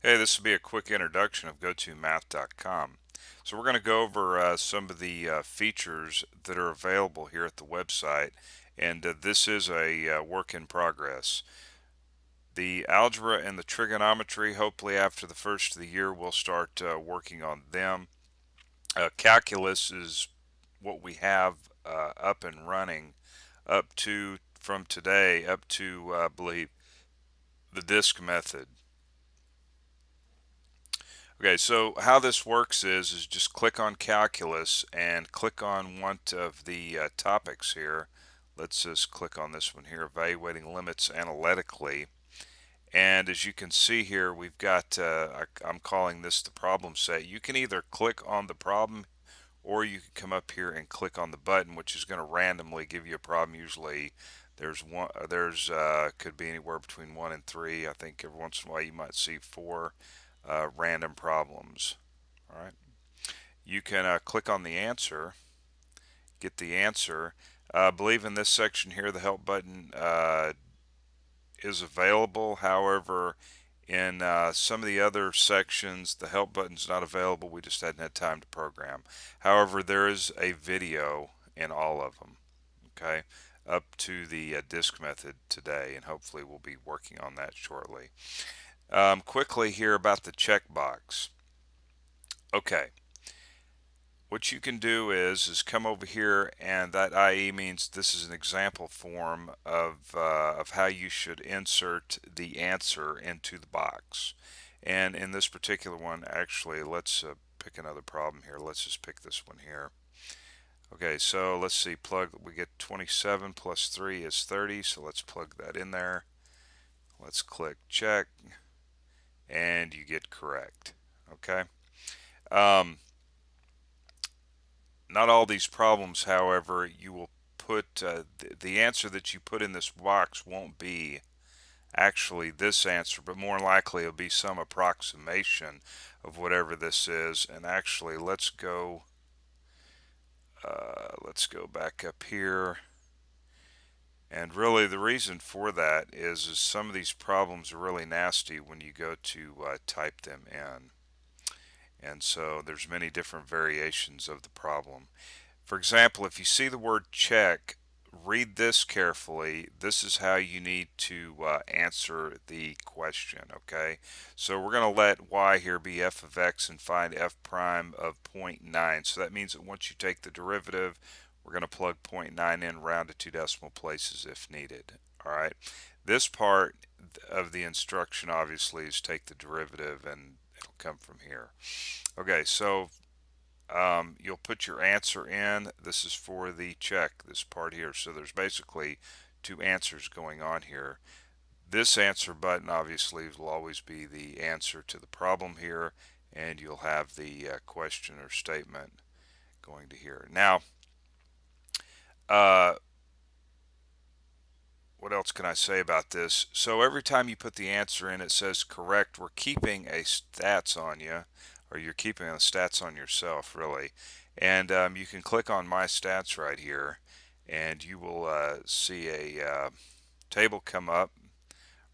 Hey, this will be a quick introduction of GoToMath.com. So we're going to go over some of the features that are available here at the website, and this is a work in progress. The algebra and the trigonometry, hopefully after the first of the year, we'll start working on them. Calculus is what we have up and running up to from today up to, I believe, the disk method. Okay, so how this works is just click on calculus and click on one of the topics here. Let's just click on this one here, evaluating limits analytically. And as you can see here, we've got, I'm calling this the problem set. You can either click on the problem or you can come up here and click on the button, which is going to randomly give you a problem. Usually could be anywhere between 1 and 3. I think every once in a while you might see 4 random problems. All right. You can click on the answer, get the answer. I believe in this section here the help button is available. However, in some of the other sections the help button's not available. We just hadn't had time to program. However, there is a video in all of them. Okay, up to the disk method today, and hopefully we'll be working on that shortly. Quickly here about the checkbox. Okay, what you can do is come over here, and that IE means this is an example form of how you should insert the answer into the box. And in this particular one, actually, let's pick another problem here. Let's just pick this one here. Okay, so let's see, we get 27 plus 3 is 30, so let's plug that in there. Let's click check, and you get correct. Okay. Um, Not all these problems, however, you will put the answer that you put in this box won't be actually this answer, but more likely it'll be some approximation of whatever this is. And actually, let's go back up here. And really, the reason for that is some of these problems are really nasty when you go to type them in. And so there's many different variations of the problem. For example, if you see the word check, read this carefully. This is how you need to answer the question, okay? So we're going to let y here be f of x and find f prime of 0.9. So that means that once you take the derivative, we're going to plug 0.9 in, round to 2 decimal places if needed, all right? This part of the instruction obviously is take the derivative and it'll come from here. Okay, so you'll put your answer in. This is for the check, this part here. So there's basically two answers going on here. This answer button obviously will always be the answer to the problem here, and you'll have the question or statement going to here. Now, uh, what else can I say about this? So every time you put the answer in, it says correct. We're keeping a stats on you, or you're keeping a stats on yourself, really. And you can click on my stats right here, and you will see a table come up,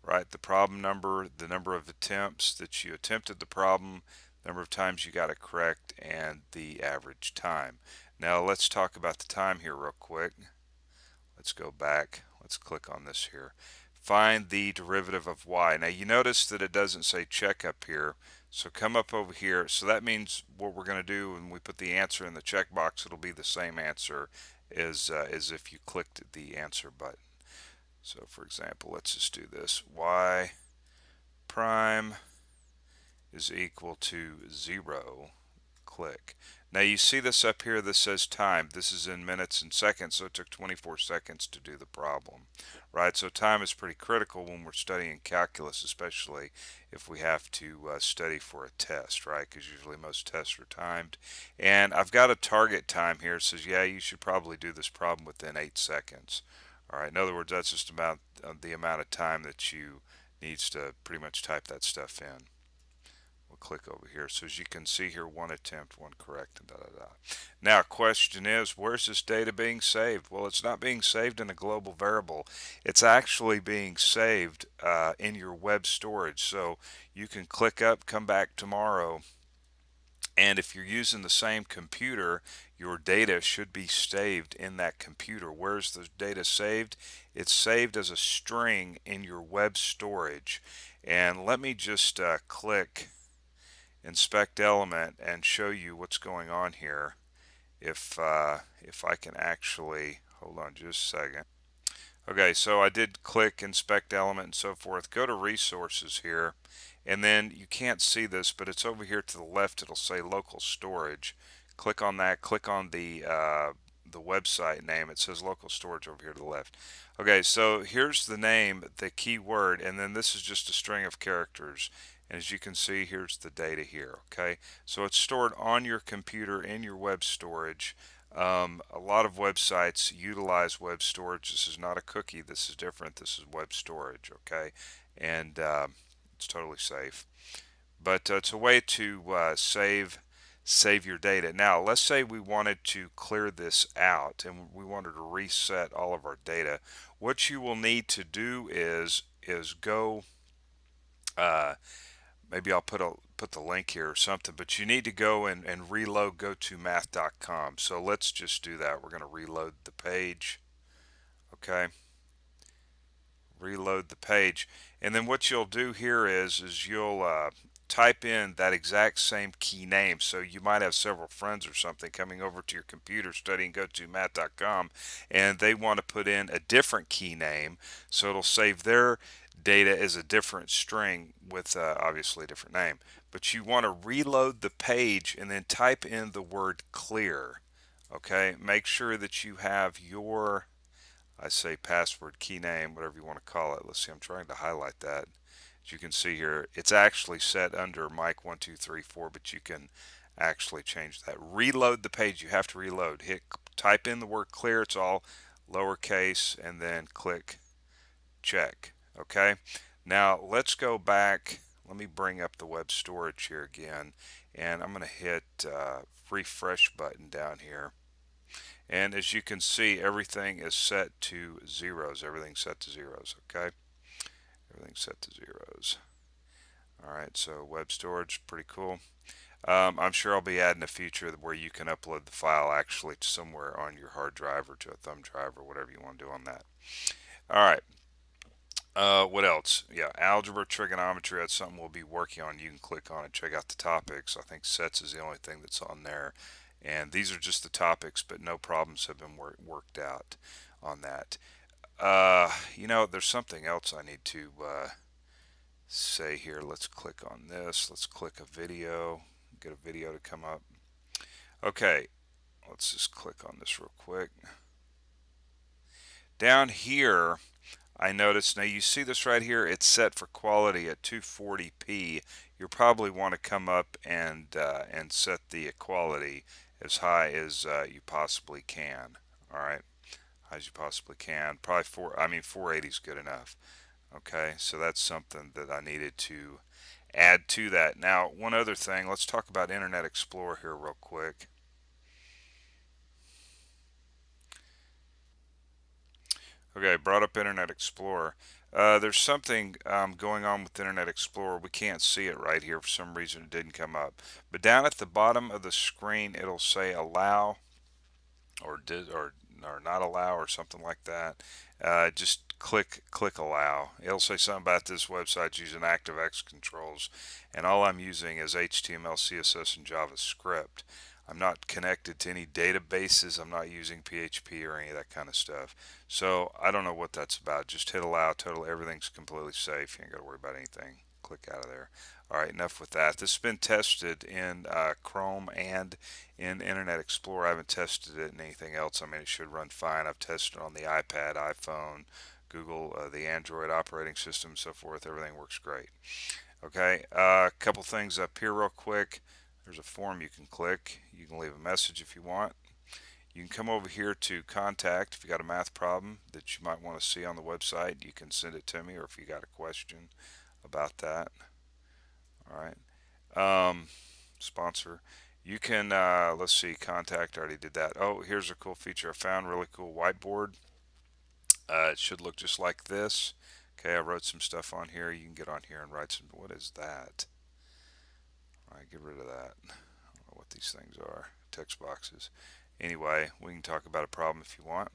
right? The problem number, the number of attempts that you attempted the problem, number of times you got it correct, and the average time. Now let's talk about the time here real quick. Let's go back. Let's click on this here. Find the derivative of y. Now you notice that it doesn't say check up here. So come up over here. So that means what we're going to do when we put the answer in the checkbox, it'll be the same answer as if you clicked the answer button. So for example, let's just do this. Y prime is equal to 0. Click. Now you see this up here, this says time. This is in minutes and seconds, so it took 24 seconds to do the problem, right? So time is pretty critical when we're studying calculus, especially if we have to study for a test, right? Because usually most tests are timed. And I've got a target time here. It says, yeah, you should probably do this problem within 8 seconds. All right, in other words, that's just about the amount of time that you needs to pretty much type that stuff in. we'll click over here. So as you can see here, one attempt, one correct, and da da da. Now, question is, where's this data being saved? Well, it's not being saved in a global variable. It's actually being saved in your web storage. So you can click up, come back tomorrow, and if you're using the same computer, your data should be saved in that computer. Where's the data saved? It's saved as a string in your web storage. And let me just click inspect element and show you what's going on here. If I can actually hold on just a second. Okay, so I did click inspect element and so forth. Go to resources here, and then you can't see this, but it's over here to the left. It'll say local storage. Click on that. Click on the website name. It says local storage over here to the left. Okay, so here's the name, the keyword, and then this is just a string of characters. And as you can see, here's the data here. Okay, so it's stored on your computer in your web storage. A lot of websites utilize web storage. This is not a cookie. This is different. This is web storage, okay? And it's totally safe. But it's a way to save your data. Now, let's say we wanted to clear this out and we wanted to reset all of our data. What you will need to do is go. Maybe I'll put the link here or something, but you need to go and reload gotomath.com. So let's just do that. We're going to reload the page. Okay, reload the page, and then what you'll do here is you'll type in that exact same key name. So you might have several friends or something coming over to your computer studying gotomath.com, and they want to put in a different key name, so it'll save their data as a different string with obviously a different name. But you want to reload the page and then type in the word clear. Okay, make sure that you have your, I say password, key name, whatever you want to call it. Let's see, I'm trying to highlight that. As you can see here, it's actually set under Mike1234, but you can actually change that. Reload the page. You have to reload. Type in the word clear. It's all lowercase, and then click check. Okay. Now let's go back. Let me bring up the web storage here again, and I'm going to hit refresh button down here. And as you can see, everything is set to zeros. Everything's set to zeros. Okay. Everything's set to zeros. Alright, so web storage, pretty cool. I'm sure I'll be adding a feature where you can upload the file actually to somewhere on your hard drive or to a thumb drive or whatever you want to do on that. Alright, what else? Yeah, algebra, trigonometry, that's something we'll be working on. You can click on it, check out the topics. I think sets is the only thing that's on there. And these are just the topics, but no problems have been worked out on that. You know, there's something else I need to say here. Let's click on this. Let's click a video, get a video to come up. Okay, let's just click on this real quick. Down here, I noticed, now you see this right here, it's set for quality at 240p. You'll probably want to come up and set the quality as high as you possibly can. All right, as you possibly can. Probably 480 is good enough. Okay, so that's something that I needed to add to that. Now, one other thing, let's talk about Internet Explorer here real quick. Okay, brought up Internet Explorer. There's something going on with Internet Explorer. We can't see it right here. For some reason, it didn't come up. But down at the bottom of the screen, it'll say allow or not allow or something like that. Just click allow. It'll say something about this website's using ActiveX controls, and all I'm using is HTML, CSS, and JavaScript. I'm not connected to any databases. I'm not using PHP or any of that kind of stuff. So I don't know what that's about. Just hit allow. Totally, everything's completely safe. You ain't got to worry about anything. Click out of there. All right, enough with that. This has been tested in Chrome and in Internet Explorer. I haven't tested it in anything else. I mean, it should run fine. I've tested it on the iPad, iPhone, Google, the Android operating system, and so forth. Everything works great. Okay, a couple things up here real quick. There's a form you can click. You can leave a message if you want. You can come over here to contact. If you got a math problem that you might want to see on the website, you can send it to me, or if you got a question about that. All right. Um, sponsor. You can, let's see, contact, I already did that. Oh, here's a cool feature I found, really cool whiteboard. It should look just like this. Okay, I wrote some stuff on here. You can get on here and write some, what is that? All right, get rid of that. I don't know what these things are, text boxes. Anyway, we can talk about a problem if you want.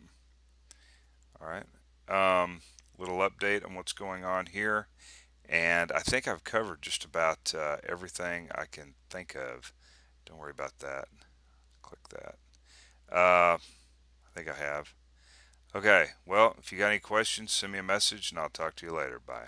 All right. Little update on what's going on here. And I think I've covered just about everything I can think of. Don't worry about that. Click that. I think I have. Okay, well, if you got any questions, send me a message and I'll talk to you later. Bye.